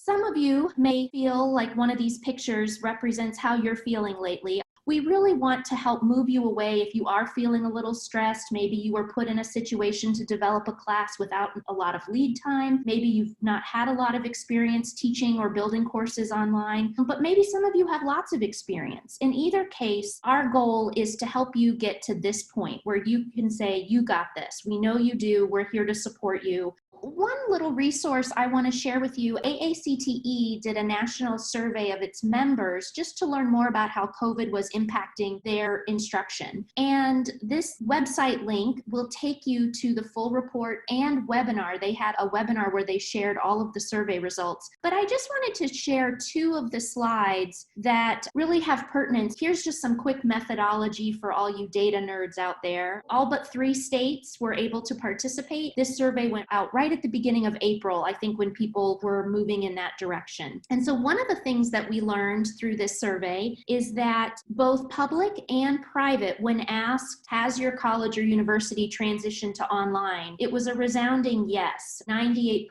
Some of you may feel like one of these pictures represents how you're feeling lately. We really want to help move you away if you are feeling a little stressed. Maybe you were put in a situation to develop a class without a lot of lead time. Maybe you've not had a lot of experience teaching or building courses online, but maybe some of you have lots of experience. In either case, our goal is to help you get to this point where you can say, you got this. We know you do. We're here to support you. One little resource I want to share with you, AACTE did a national survey of its members just to learn more about how COVID was impacting their instruction. And this website link will take you to the full report and webinar. They had a webinar where they shared all of the survey results. But I just wanted to share two of the slides that really have pertinence. Here's just some quick methodology for all you data nerds out there. All but 3 states were able to participate. This survey went out right at the beginning of April, I think, when people were moving in that direction. And so one of the things that we learned through this survey is that both public and private, when asked, has your college or university transitioned to online, it was a resounding yes, 98%.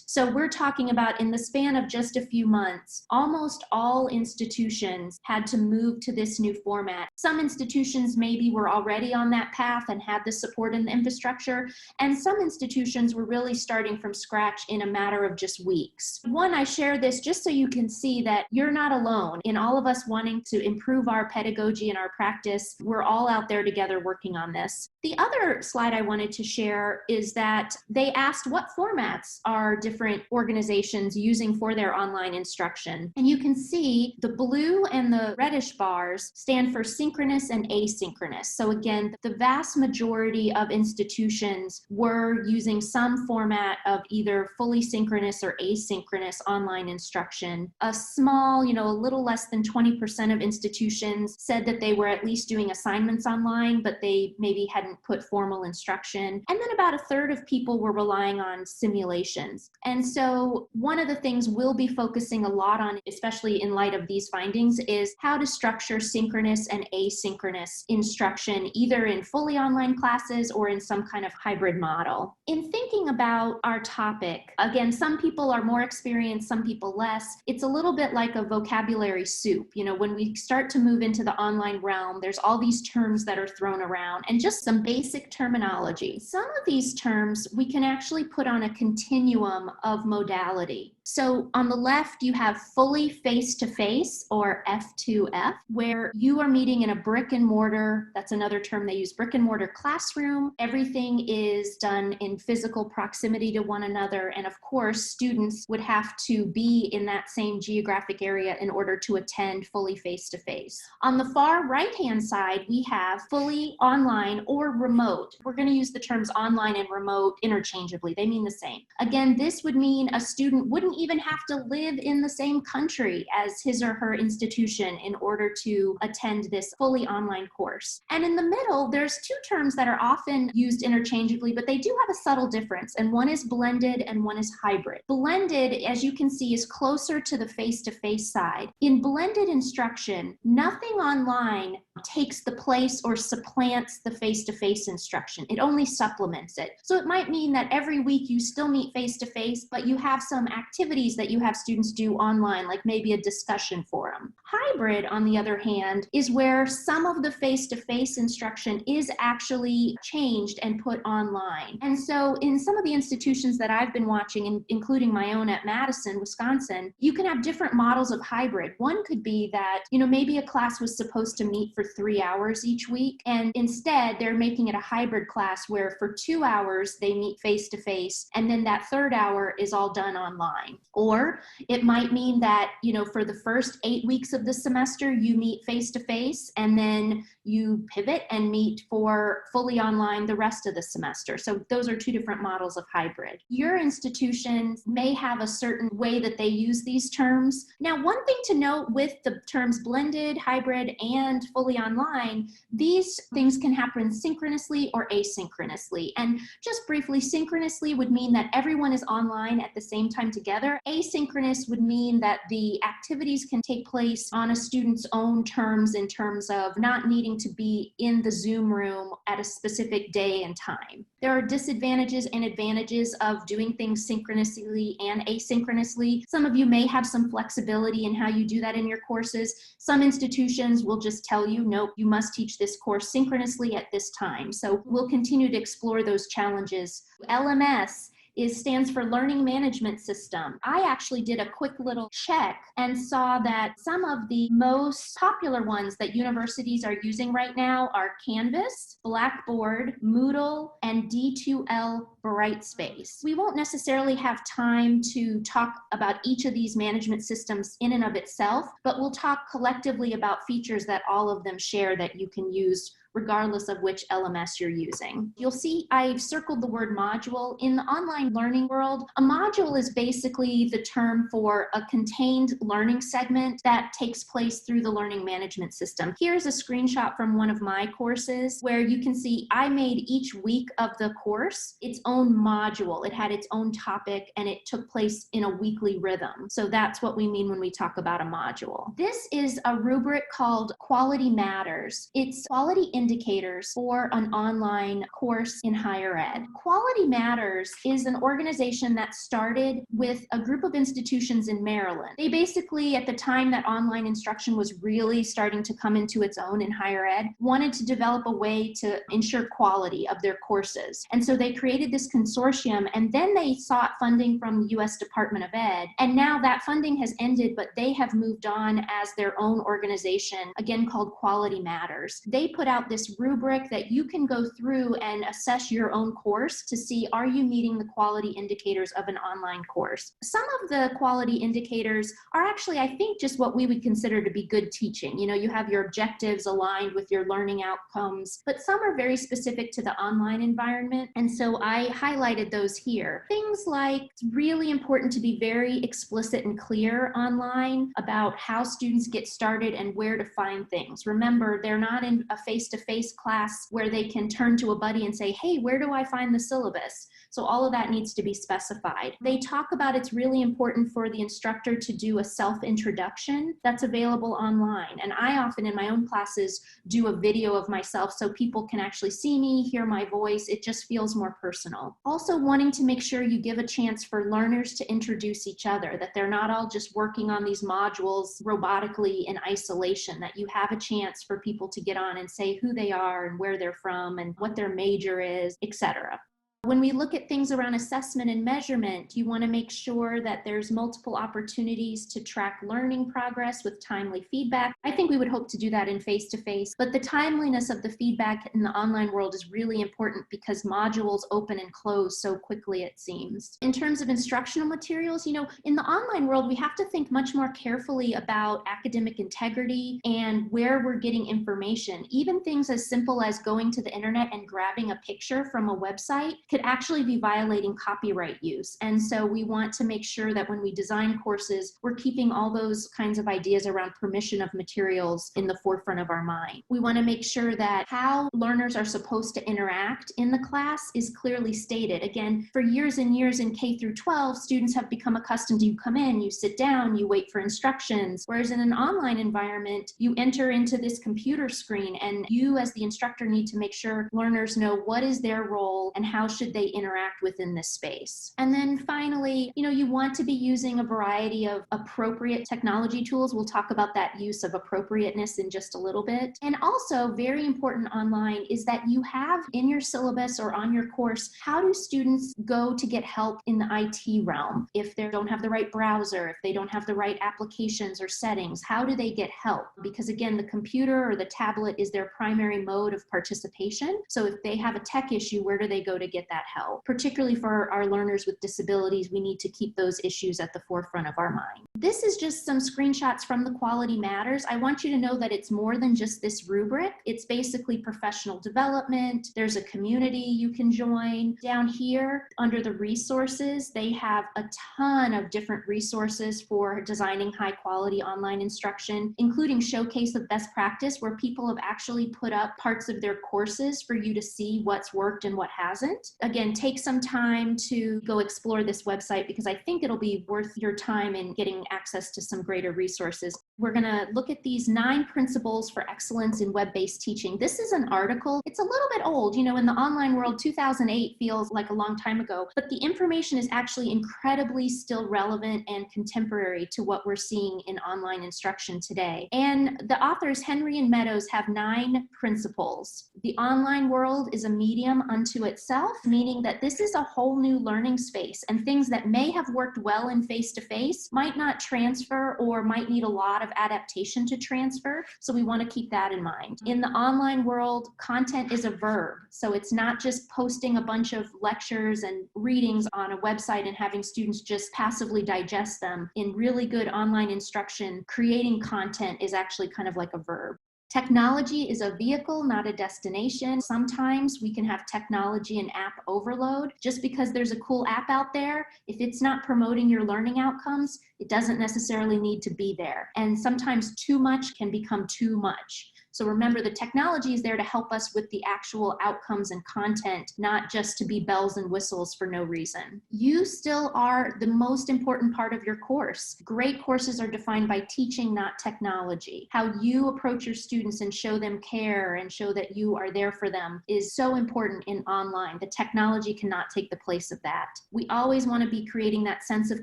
So we're talking about in the span of just a few months, almost all institutions had to move to this new format. Some institutions maybe were already on that path and had the support and the infrastructure, and some institutions were really starting from scratch in a matter of just weeks. One, I share this just so you can see that you're not alone in all of us wanting to improve our pedagogy and our practice. We're all out there together working on this. The other slide I wanted to share is that they asked what formats are different organizations using for their online instruction. And you can see the blue and the reddish bars stand for synchronous and asynchronous. So again, the vast majority of institutions were using some format of either fully synchronous or asynchronous online instruction. A small, a little less than 20% of institutions said that they were at least doing assignments online, but they maybe hadn't put formal instruction. And then about a third of people were relying on simulations. And so one of the things we'll be focusing a lot on, especially in light of these findings, is how to structure synchronous and asynchronous instruction, either in fully online classes or in some kind of hybrid model. In thinking about our topic, again, some people are more experienced, some people less. It's a little bit like a vocabulary soup. When we start to move into the online realm, there's all these terms that are thrown around and just some basic terminology. Some of these terms we can actually put on a continuum of modality. So on the left, you have fully face-to-face, or F2F, where you are meeting in a brick and mortar, that's another term they use, brick and mortar classroom. Everything is done in physical proximity to one another. And of course, students would have to be in that same geographic area in order to attend fully face-to-face. On the far right-hand side, we have fully online or remote. We're going to use the terms online and remote interchangeably. They mean the same. Again, this would mean a student wouldn't even have to live in the same country as his or her institution in order to attend this fully online course. And in the middle, there's 2 terms that are often used interchangeably, but they do have a subtle difference. And one is blended and one is hybrid. Blended, as you can see, is closer to the face-to-face side. In blended instruction, nothing online takes the place or supplants the face-to-face instruction. It only supplements it. So it might mean that every week you still meet face-to-face, but you have some activities that you have students do online, like maybe a discussion forum. Hybrid, on the other hand, is where some of the face-to-face instruction is actually changed and put online. And so in some of the institutions that I've been watching, including my own at Madison, Wisconsin, you can have different models of hybrid. One could be that, maybe a class was supposed to meet for 3 hours each week, and instead they're making it a hybrid class where for 2 hours they meet face-to-face, and then that 3rd hour is all done online. Or it might mean that, for the first 8 weeks of the semester, you meet face-to-face, and then you pivot and meet for fully online the rest of the semester. So those are 2 different models of hybrid. Your institutions may have a certain way that they use these terms. Now, one thing to note with the terms blended, hybrid, and fully fully online, these things can happen synchronously or asynchronously. And just briefly, synchronously would mean that everyone is online at the same time together. Asynchronous would mean that the activities can take place on a student's own terms in terms of not needing to be in the Zoom room at a specific day and time. There are disadvantages and advantages of doing things synchronously and asynchronously. Some of you may have some flexibility in how you do that in your courses. Some institutions will just tell you, nope, you must teach this course synchronously at this time. So we'll continue to explore those challenges. LMS stands for Learning Management System. I actually did a quick little check and saw that some of the most popular ones that universities are using right now are Canvas, Blackboard, Moodle, and D2L Brightspace. We won't necessarily have time to talk about each of these management systems in and of itself, but we'll talk collectively about features that all of them share that you can use regardless of which LMS you're using. You'll see I've circled the word module. In the online learning world, a module is basically the term for a contained learning segment that takes place through the learning management system. Here's a screenshot from one of my courses where you can see I made each week of the course its own module. It had its own topic and it took place in a weekly rhythm. So that's what we mean when we talk about a module. This is a rubric called Quality Matters. It's quality indicators for an online course in higher ed. Quality Matters is an organization that started with a group of institutions in Maryland. They basically, at the time that online instruction was really starting to come into its own in higher ed, wanted to develop a way to ensure quality of their courses. And so they created this consortium, and then they sought funding from the U.S. Department of Ed. And now that funding has ended, but they have moved on as their own organization, again called Quality Matters. They put out this rubric that you can go through and assess your own course to see, are you meeting the quality indicators of an online course? Some of the quality indicators are actually, I think, just what we would consider to be good teaching. You know, you have your objectives aligned with your learning outcomes, but some are very specific to the online environment. And so I highlighted those here. Things like it's really important to be very explicit and clear online about how students get started and where to find things. Remember, they're not in a face-to-face class where they can turn to a buddy and say, hey, where do I find the syllabus? So all of that needs to be specified. They talk about it's really important for the instructor to do a self-introduction that's available online. And I often in my own classes do a video of myself so people can actually see me, hear my voice. It just feels more personal. Also wanting to make sure you give a chance for learners to introduce each other, that they're not all just working on these modules robotically in isolation, that you have a chance for people to get on and say who they are and where they're from and what their major is, etc. When we look at things around assessment and measurement, you want to make sure that there's multiple opportunities to track learning progress with timely feedback. I think we would hope to do that in face-to-face, but the timeliness of the feedback in the online world is really important because modules open and close so quickly, it seems. In terms of instructional materials, you know, in the online world, we have to think much more carefully about academic integrity and where we're getting information. Even things as simple as going to the internet and grabbing a picture from a website could actually be violating copyright use. And so we want to make sure that when we design courses, we're keeping all those kinds of ideas around permission of materials in the forefront of our mind. We want to make sure that how learners are supposed to interact in the class is clearly stated. Again, for years and years in K through 12, students have become accustomed to you come in, you sit down, you wait for instructions. Whereas in an online environment, you enter into this computer screen and you as the instructor need to make sure learners know what is their role and how should they interact within this space. And then finally, you know, you want to be using a variety of appropriate technology tools. We'll talk about that use of appropriateness in just a little bit. And also very important online is that you have in your syllabus or on your course, how do students go to get help in the IT realm? If they don't have the right browser, if they don't have the right applications or settings, how do they get help? Because again, the computer or the tablet is their primary mode of participation. So if they have a tech issue, where do they go to get that help. Particularly for our learners with disabilities, we need to keep those issues at the forefront of our mind. This is just some screenshots from the Quality Matters. I want you to know that it's more than just this rubric. It's basically professional development. There's a community you can join. Down here under the resources, they have a ton of different resources for designing high quality online instruction, including Showcase of Best Practice, where people have actually put up parts of their courses for you to see what's worked and what hasn't. Again, take some time to go explore this website because I think it'll be worth your time in getting access to some greater resources. We're going to look at these 9 principles for excellence in web-based teaching. This is an article. It's a little bit old. You know, in the online world, 2008 feels like a long time ago, but the information is actually incredibly still relevant and contemporary to what we're seeing in online instruction today. And the authors, Henry and Meadows, have 9 principles. The online world is a medium unto itself, meaning that this is a whole new learning space, and things that may have worked well in face-to-face might not transfer or might need a lot of adaptation to transfer. So we want to keep that in mind. In the online world, content is a verb. So it's not just posting a bunch of lectures and readings on a website and having students just passively digest them. In really good online instruction, creating content is actually kind of like a verb. Technology is a vehicle, not a destination. Sometimes we can have technology and app overload. Just because there's a cool app out there, if it's not promoting your learning outcomes, it doesn't necessarily need to be there. And sometimes too much can become too much. So remember, the technology is there to help us with the actual outcomes and content, not just to be bells and whistles for no reason. You still are the most important part of your course. Great courses are defined by teaching, not technology. How you approach your students and show them care and show that you are there for them is so important in online. The technology cannot take the place of that. We always want to be creating that sense of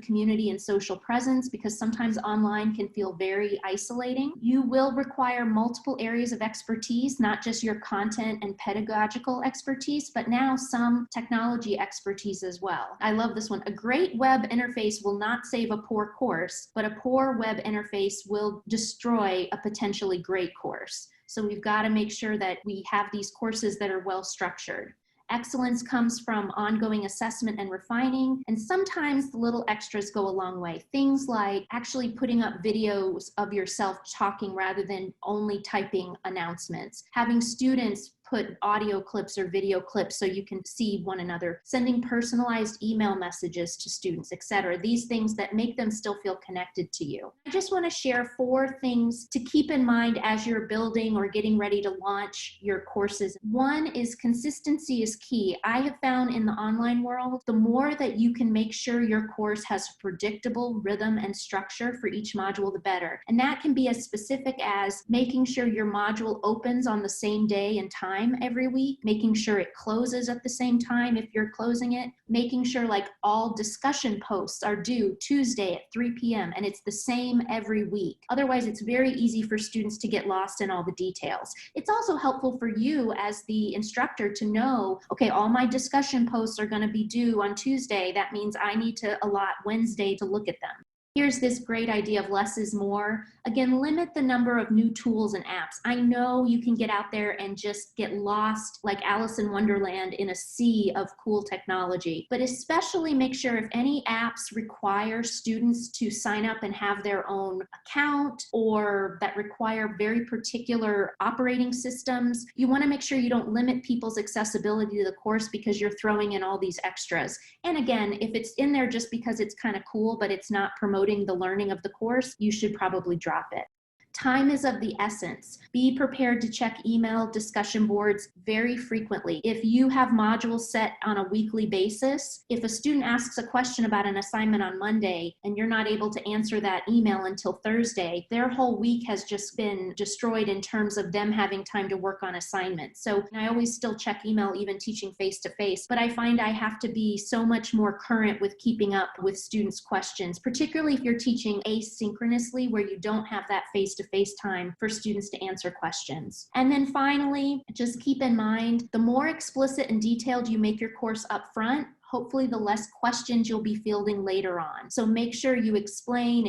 community and social presence because sometimes online can feel very isolating. You will require multiple areas of expertise, not just your content and pedagogical expertise, but now some technology expertise as well. I love this one. A great web interface will not save a poor course, but a poor web interface will destroy a potentially great course. So we've got to make sure that we have these courses that are well structured. Excellence comes from ongoing assessment and refining, and sometimes the little extras go a long way. Things like actually putting up videos of yourself talking rather than only typing announcements, having students put audio clips or video clips so you can see one another, sending personalized email messages to students, etc. These things that make them still feel connected to you. I just want to share 4 things to keep in mind as you're building or getting ready to launch your courses. One is consistency is key. I have found in the online world, the more that you can make sure your course has a predictable rhythm and structure for each module, the better. And that can be as specific as making sure your module opens on the same day and time every week, making sure it closes at the same time if you're closing it, making sure like all discussion posts are due Tuesday at 3 p.m. and it's the same every week. Otherwise, it's very easy for students to get lost in all the details. It's also helpful for you as the instructor to know, okay, all my discussion posts are going to be due on Tuesday. That means I need to allot Wednesday to look at them. Here's this great idea of less is more. Again, limit the number of new tools and apps. I know you can get out there and just get lost like Alice in Wonderland in a sea of cool technology, but especially make sure if any apps require students to sign up and have their own account or that require very particular operating systems, you want to make sure you don't limit people's accessibility to the course because you're throwing in all these extras. And again, if it's in there just because it's kind of cool, but it's not promoting the learning of the course, you should probably drop it. Time is of the essence. Be prepared to check email discussion boards very frequently. If you have modules set on a weekly basis, if a student asks a question about an assignment on Monday and you're not able to answer that email until Thursday, their whole week has just been destroyed in terms of them having time to work on assignments. So I always still check email, even teaching face-to-face, but I find I have to be so much more current with keeping up with students' questions, particularly if you're teaching asynchronously where you don't have that face-to-face time for students to answer questions. And then finally, just keep in mind, the more explicit and detailed you make your course up front, hopefully the less questions you'll be fielding later on. So make sure you explain,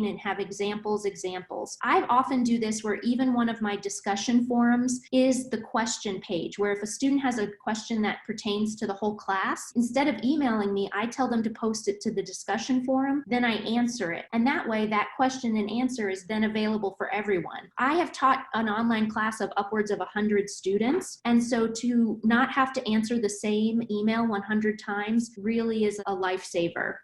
and have examples. I often do this where even one of my discussion forums is the question page, where if a student has a question that pertains to the whole class, instead of emailing me, I tell them to post it to the discussion forum, then I answer it. And that way, that question and answer is then available for everyone. I have taught an online class of upwards of 100 students, and so to not have to answer the same email 100 times really is a lifesaver.